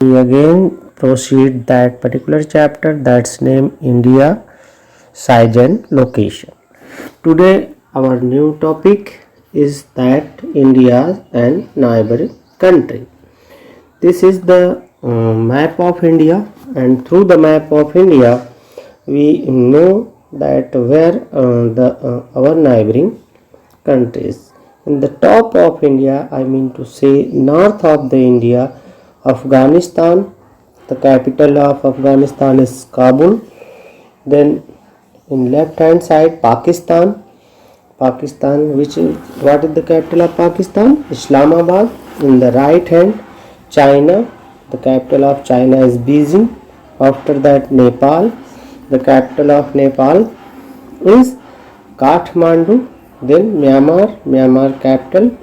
We again proceed that particular chapter that's named India, Size and Location. Today our new topic is that India and neighboring country. This is the map of India, and through the map of India we know that where our neighboring countries. In the top of India, I mean to say north of the India, Afghanistan. The capital of Afghanistan is Kabul. Then in left hand side, Pakistan. What is the capital of Pakistan? Islamabad. In the right hand, China. The capital of China is Beijing. After that, Nepal. The capital of Nepal is Kathmandu. Then Myanmar capital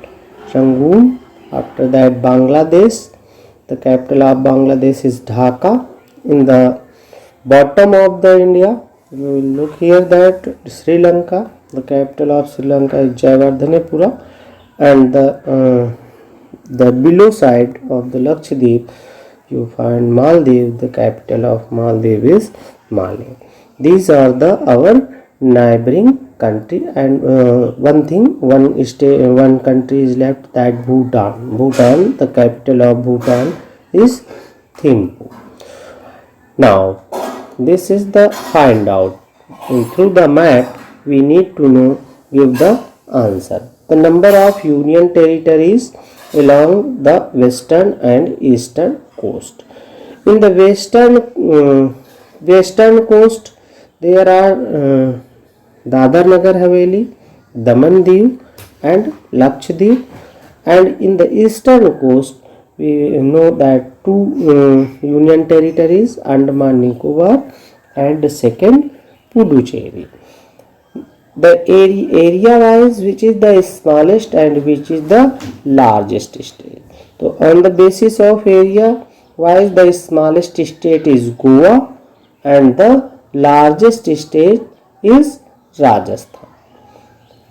Rangoon. After that, Bangladesh. The capital of Bangladesh is Dhaka. In the bottom of the India, we will look here that Sri Lanka. The capital of Sri Lanka is Jayawardhanepura, and the below side of the Lakshadweep you find Maldives. The capital of Maldives is Malé. These are our neighboring country, and one country is left, that Bhutan. The capital of Bhutan is Thimphu. Now this is the find out, and through the map we need to give the answer. The number of union territories along the western and eastern coast. In the western coast there are Dadar Nagar Haveli, Daman Diu and Lakshadweep, and in the eastern coast we know that two union territories, Andaman Nicobar and the second Puducherry. The area wise, which is the smallest and which is the largest state. So on the basis of area wise, the smallest state is Goa and the largest state is Rajasthan.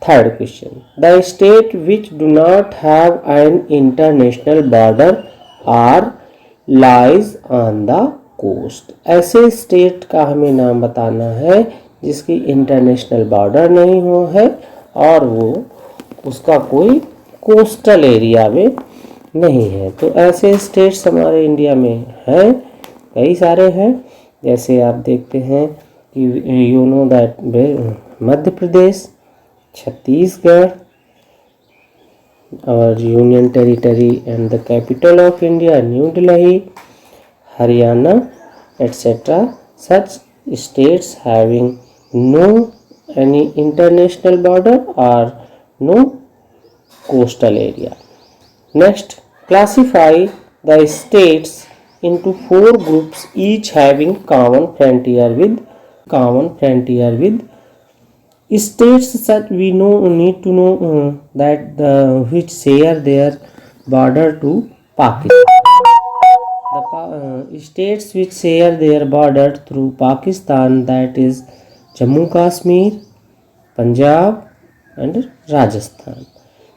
Third question. The state which do not have an international border or lies on the coast. ऐसे state का हमें नाम बताना है जिसकी international border नहीं हो है और वो उसका कोई कोस्टल एरिया में नहीं है. तो ऐसे स्टेट्स हमारे इंडिया में हैं, कई सारे हैं. जैसे आप देखते हैं कि you know that Madhya Pradesh, Chhattisgarh, our union territory and the capital of India, New Delhi, Haryana, etc. Such states having no any international border or no coastal area. Next, classify the states into four groups, each having common frontier with states. Such we need to know that which share their border to Pakistan. The states which share their border through Pakistan, that is Jammu Kashmir, Punjab and Rajasthan.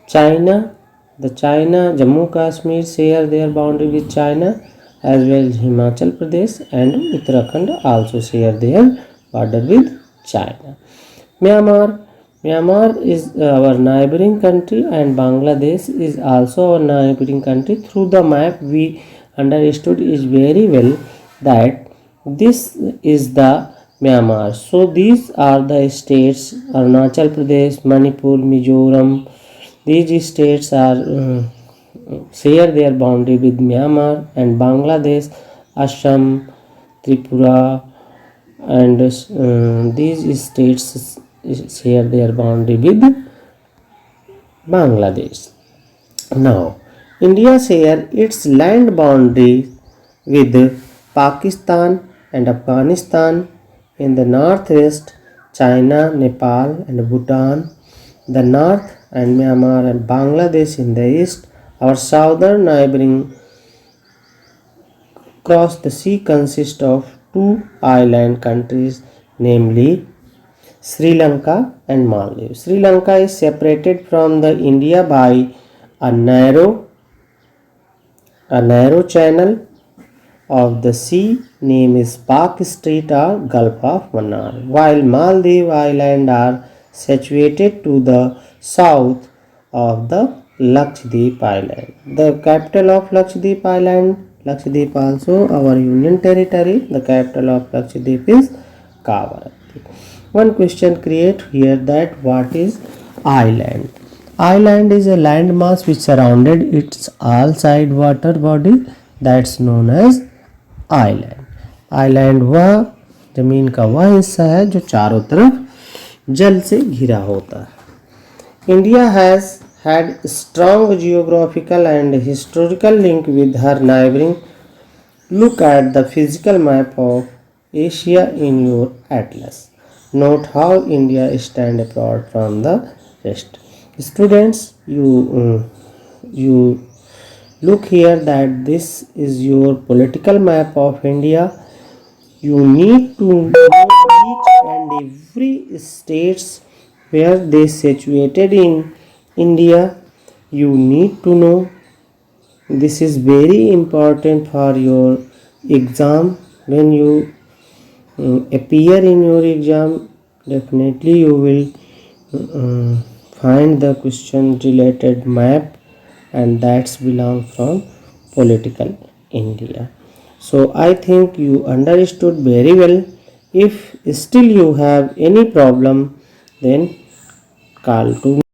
China, Jammu Kashmir share their boundary with China, as well as Himachal Pradesh and Uttarakhand also share their border with China. Myanmar is our neighboring country, and Bangladesh is also our neighboring country. Through the map we understood is very well that this is the Myanmar. So these are the states: Arunachal Pradesh, Manipur, Mizoram. These states are share their boundary with Myanmar, and Bangladesh, Assam, Tripura, and these states share their boundary with Bangladesh. Now, India share its land boundary with Pakistan and Afghanistan in the northwest, China, Nepal and Bhutan, the north, and Myanmar and Bangladesh in the east. Our southern neighboring across the sea consists of two island countries, namely Sri Lanka and Maldives. Sri Lanka is separated from the India by a narrow channel of the sea name is Park Street or Gulf of Mannar, while Maldives Island are situated to the south of the Lakshadweep Island. The capital of Lakshadweep Island, Lakshadweep also our union territory, the capital of Lakshadweep is Kavaratti. One question create here that what is island? Island is a landmass which surrounded its all side water body that's known as island. Island वह जमीन का वह हिस्सा है जो चारों तरफ जल से घिरा होता है. India has had strong geographical and historical link with her neighboring. Look at the physical map of Asia in your atlas. Note how India stands apart from the rest. Students, you look here that this is your political map of India. You need to know each and every states where they situated in India. You need to know. This is very important for your exam. When you appear in your exam, definitely you will find the question related map, and that's belong from political India. So I think you understood very well. If still you have any problem, then call to me.